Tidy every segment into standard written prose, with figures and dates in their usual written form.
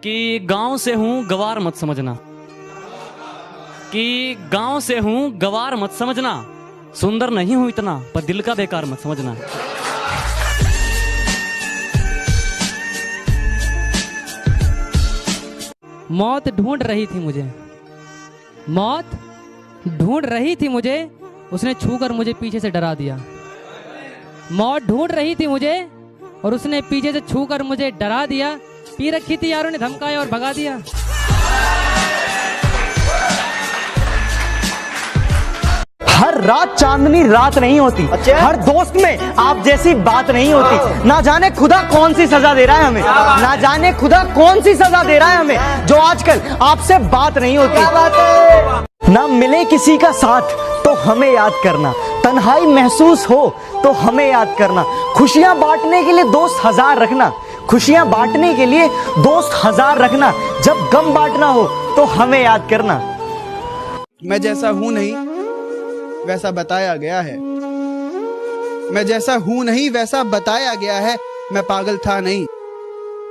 कि गांव से हूं गवार मत समझना, कि गांव से हूं गवार मत समझना, सुंदर नहीं हूं इतना पर दिल का बेकार मत समझना। मौत ढूंढ रही थी मुझे, मौत ढूंढ रही थी मुझे, उसने छूकर मुझे पीछे से डरा दिया। मौत ढूंढ रही थी मुझे और उसने पीछे से छूकर मुझे डरा दिया। पी रखी थी यारों ने धमकाया और भगा दिया। हर रात चांदनी रात नहीं होती। अच्छा? हर दोस्त में आप जैसी बात नहीं होती। ना जाने खुदा कौन सी सजा दे रहा है हमें, ना जाने खुदा कौन सी सजा दे रहा है हमें, जो आजकल आपसे बात नहीं होती। ना मिले किसी का साथ तो हमें याद करना, तन्हाई महसूस हो तो हमें याद करना, खुशियां बांटने के लिए दोस्त 1000 रखना, खुशियां बांटने के लिए दोस्त 1000 रखना, जब गम बांटना हो तो हमें याद करना। मैं जैसा हूं नहीं वैसा बताया गया है, मैं जैसा हूं नहीं वैसा बताया गया है, मैं पागल था नहीं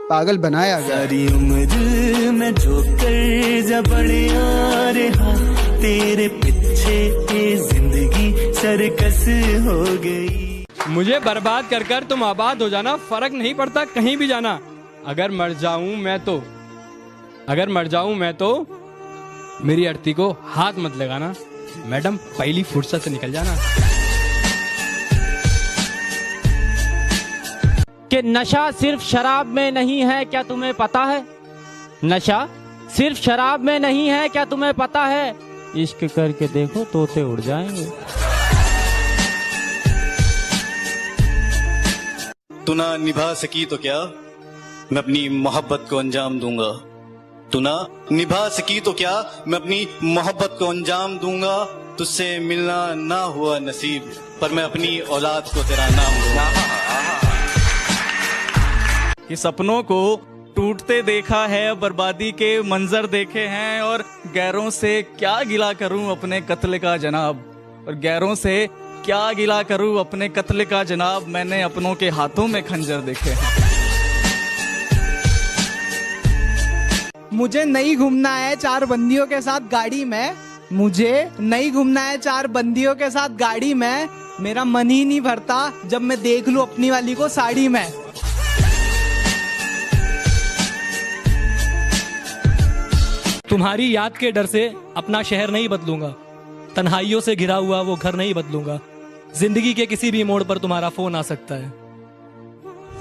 पागल बनाया गया। सारी उम्र में जो कर बड़े आ रहा, तेरे पीछे ये जिंदगी सर्कस हो गई। मुझे बर्बाद कर कर तुम आबाद हो जाना, फर्क नहीं पड़ता कहीं भी जाना। अगर मर जाऊं मैं तो मेरी अर्थी को हाथ मत लगाना, मैडम पहली फुर्सत से निकल जाना। कि नशा सिर्फ शराब में नहीं है क्या तुम्हें पता है, नशा सिर्फ शराब में नहीं है क्या तुम्हें पता है, इश्क करके देखो तोते उड़ जाएंगे। तू ना निभा सकी तो क्या मैं अपनी मोहब्बत को अंजाम दूंगा, तू ना निभा सकी तो क्या मैं अपनी मोहब्बत को अंजाम दूंगा, तुझसे मिलना ना हुआ नसीब पर मैं अपनी औलाद को तेरा नाम दूंगा। कि सपनों को टूटते देखा है, बर्बादी के मंजर देखे हैं, और गैरों से क्या गिला करूं अपने कत्ल का जनाब, और गैरों से क्या गिला करूं अपने कत्ल का जनाब, मैंने अपनों के हाथों में खंजर देखे हैं। मुझे नहीं घूमना है 4 बंदियों के साथ गाड़ी में, मुझे नहीं घूमना है 4 बंदियों के साथ गाड़ी में, मेरा मन ही नहीं भरता जब मैं देख लूं अपनी वाली को साड़ी में। तुम्हारी याद के डर से अपना शहर नहीं बदलूंगा, तन्हाइयों से घिरा हुआ वो घर नहीं बदलूंगा, जिंदगी के किसी भी मोड़ पर तुम्हारा फोन आ सकता है,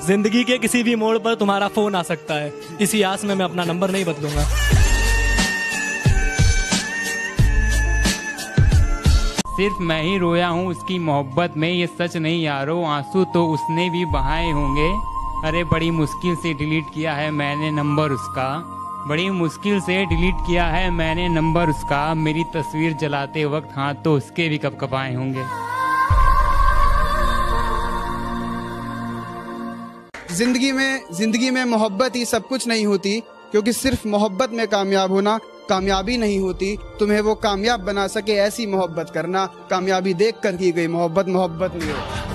जिंदगी के किसी भी मोड़ पर तुम्हारा फोन आ सकता है, इसी आस में मैं अपना नंबर नहीं बदलूंगा। सिर्फ मैं ही रोया हूँ उसकी मोहब्बत में, ये सच नहीं यारो, आंसू तो उसने भी बहाए होंगे। अरे बड़ी मुश्किल से डिलीट किया है मैंने नंबर उसका, बड़ी मुश्किल से डिलीट किया है मैंने नंबर उसका, मेरी तस्वीर जलाते वक्त हाथ तो उसके भी कपकपाए होंगे। जिंदगी में मोहब्बत ही सब कुछ नहीं होती, क्योंकि सिर्फ मोहब्बत में कामयाब होना कामयाबी नहीं होती, तुम्हें वो कामयाब बना सके ऐसी मोहब्बत करना, कामयाबी देख कर की गई मोहब्बत मोहब्बत नहीं होती।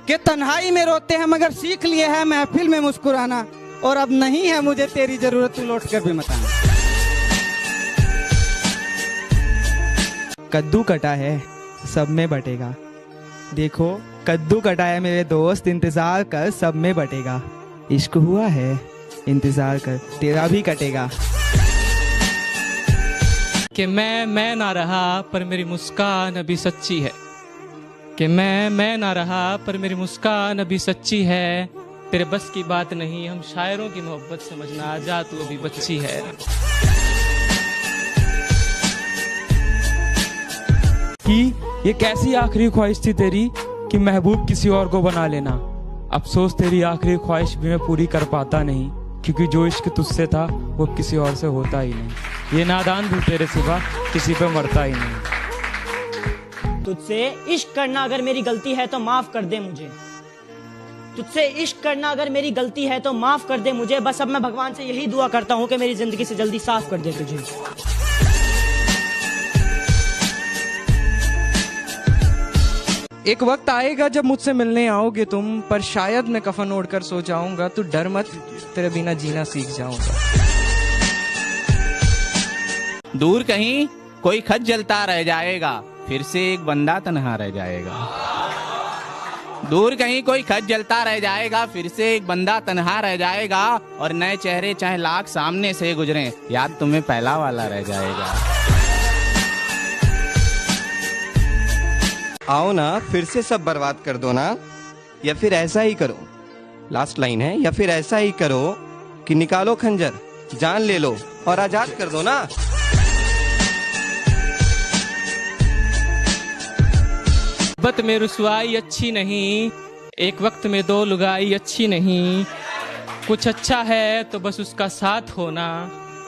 कि तन्हाई में रोते हैं मगर सीख लिए हैं महफिल में मुस्कुराना, और अब नहीं है मुझे तेरी जरूरत तू लौट कर भी मत आना। कद्दू कटा है सब में बटेगा, देखो कद्दू कटा है मेरे दोस्त, इंतजार कर सब में बटेगा, इश्क हुआ है इंतजार कर तेरा भी कटेगा। कि मैं ना रहा पर मेरी मुस्कान अभी सच्ची है, कि मैं ना रहा पर मेरी मुस्कान अभी सच्ची है, तेरे बस की बात नहीं हम शायरों की मोहब्बत समझना, आजा तू अभी बच्ची है। कि ये कैसी आखिरी ख्वाहिश थी तेरी कि महबूब किसी और को बना लेना, अफसोस तेरी आखिरी ख्वाहिश भी मैं पूरी कर पाता नहीं, क्योंकि जो इश्क तुझसे था वो किसी और से होता ही नहीं, ये नादान भी तेरे सिवा किसी पे मरता ही नहीं। तुझसे इश्क करना अगर मेरी गलती है तो माफ कर दे मुझे, तुझसे इश्क करना अगर मेरी गलती है तो माफ कर दे मुझे, बस अब मैं भगवान से यही दुआ करता हूँ कि मेरी जिंदगी से जल्दी साफ कर दे तुझे। एक वक्त आएगा जब मुझसे मिलने आओगे तुम, पर शायद मैं कफन ओढ़ कर सो जाऊंगा। तू डर मत, तेरे बिना जीना सीख जाऊंगा। दूर कहीं कोई खत जलता रह जाएगा, फिर से एक बंदा तन्हा रह जाएगा। दूर कहीं कोई खत जलता रह जाएगा, फिर से एक बंदा तन्हा रह जाएगा। और नए चेहरे चाहे लाख सामने से गुजरें, याद तुम्हें पहला वाला रह जाएगा। आओ ना, फिर से सब बर्बाद कर दो ना, या फिर ऐसा ही करो, लास्ट लाइन है, या फिर ऐसा ही करो कि निकालो खंजर, जान ले लो और आजाद कर दो ना। मोहब्बत में रुसवाई अच्छी नहीं, एक वक्त में दो लुगाई अच्छी नहीं। कुछ अच्छा है तो बस उसका साथ होना,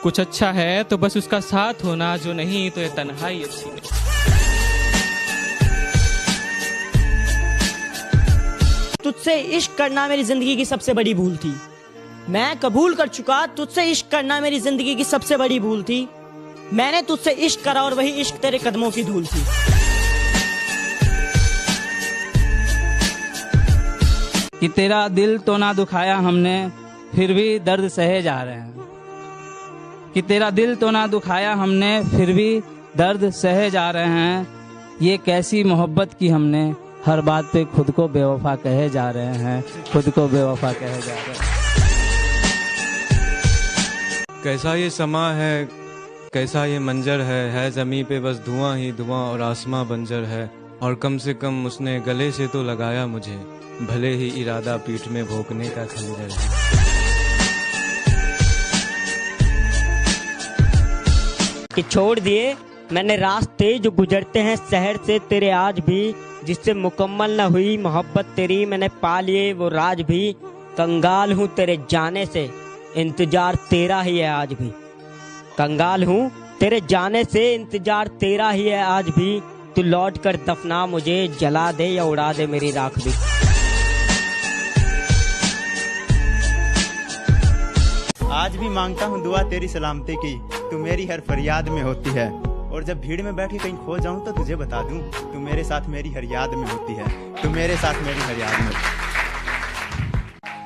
कुछ अच्छा है तो बस उसका साथ होना, जो नहीं तो ये तन्हाई अच्छी नहीं। तुझसे इश्क करना मेरी जिंदगी की सबसे बड़ी भूल थी। मैं कबूल कर चुका, तुझसे इश्क करना मेरी जिंदगी की सबसे बड़ी भूल थी। मैंने तुझसे इश्क करा और वही इश्क तेरे कदमों की धूल थी। कि तेरा दिल तो ना दुखाया हमने, फिर भी दर्द सहे जा रहे हैं। कि तेरा दिल तो ना दुखाया हमने, फिर भी दर्द सहे जा रहे हैं। ये कैसी मोहब्बत की हमने, हर बात पे खुद को बेवफा कहे जा रहे हैं, खुद को बेवफा कहे जा रहे हैं। कैसा ये समा है, कैसा ये मंजर है ज़मीं पे बस धुआं ही धुआं और आसमां बंजर है। और कम से कम उसने गले से तो लगाया मुझे, भले ही इरादा पीठ में भोंकने का खंजर है। कि छोड़ दिए मैंने रास्ते जो गुजरते हैं शहर से तेरे आज भी, जिससे मुकम्मल न हुई मोहब्बत तेरी मैंने पा लिए वो राज भी। कंगाल हूँ तेरे जाने से, इंतजार तेरा ही है आज भी। कंगाल हूँ तेरे जाने से, इंतजार तेरा ही है आज भी। तू लौट कर दफना मुझे, जला दे या उड़ा दे मेरी राख भी। आज भी मांगता हूँ दुआ तेरी सलामती की, तू मेरी हर फरियाद में होती है। और जब भीड़ में बैठ के कहीं खो जाऊं तो तुझे बता दूं, तू मेरे साथ मेरी हर याद में होती है, तू मेरे साथ मेरी हर याद में।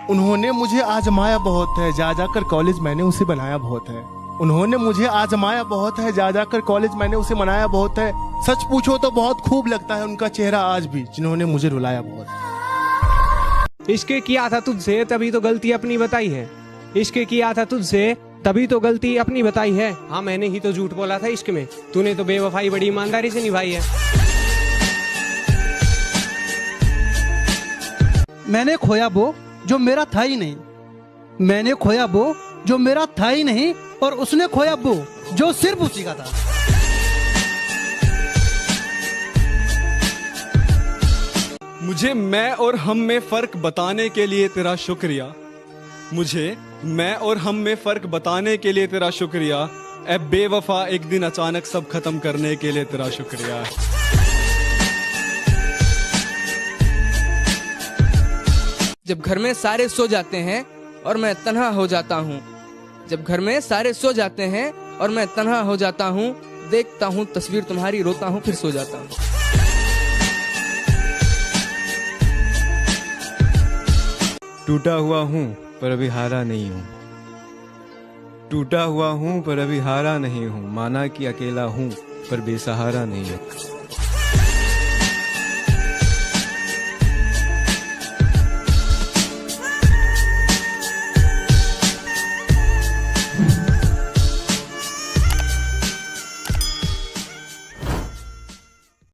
उन्होंने मुझे आजमाया बहुत है, जा जाकर कॉलेज मैंने उसे बनाया बहुत है। उन्होंने मुझे आजमाया बहुत है, जा जाकर कॉलेज मैंने उसे मनाया बहुत है। सच पूछो तो बहुत खूब लगता है उनका चेहरा आज भी, जिन्होंने मुझे रुलाया बहुत। इश्क किया था तुझसे तभी तो गलती अपनी बताई है। इश्क किया था तुझसे तभी तो गलती अपनी बताई है। हाँ मैंने ही तो झूठ बोला था इश्क में, तूने तो बेवफाई बड़ी ईमानदारी से निभाई है। मैंने खोया वो जो मेरा था ही नहीं, मैंने खोया वो जो मेरा था ही नहीं, और उसने खोया वो जो सिर्फ उसी का था। मुझे मैं और हम में फर्क बताने के लिए तेरा शुक्रिया, मुझे मैं और हम में फर्क बताने के लिए तेरा शुक्रिया। ए बेवफा एक दिन अचानक सब खत्म करने के लिए तेरा शुक्रिया। जब घर में सारे सो जाते हैं और मैं तन्हा हो जाता हूँ, जब घर में सारे सो जाते हैं और मैं तन्हा हो जाता हूँ, देखता हूँ तस्वीर तुम्हारी, रोता हूँ फिर सो जाता हूँ। टूटा हुआ हूँ पर अभी हारा नहीं हूँ, टूटा हुआ हूँ पर अभी हारा नहीं हूँ। माना कि अकेला हूँ पर बेसहारा नहीं हूँ।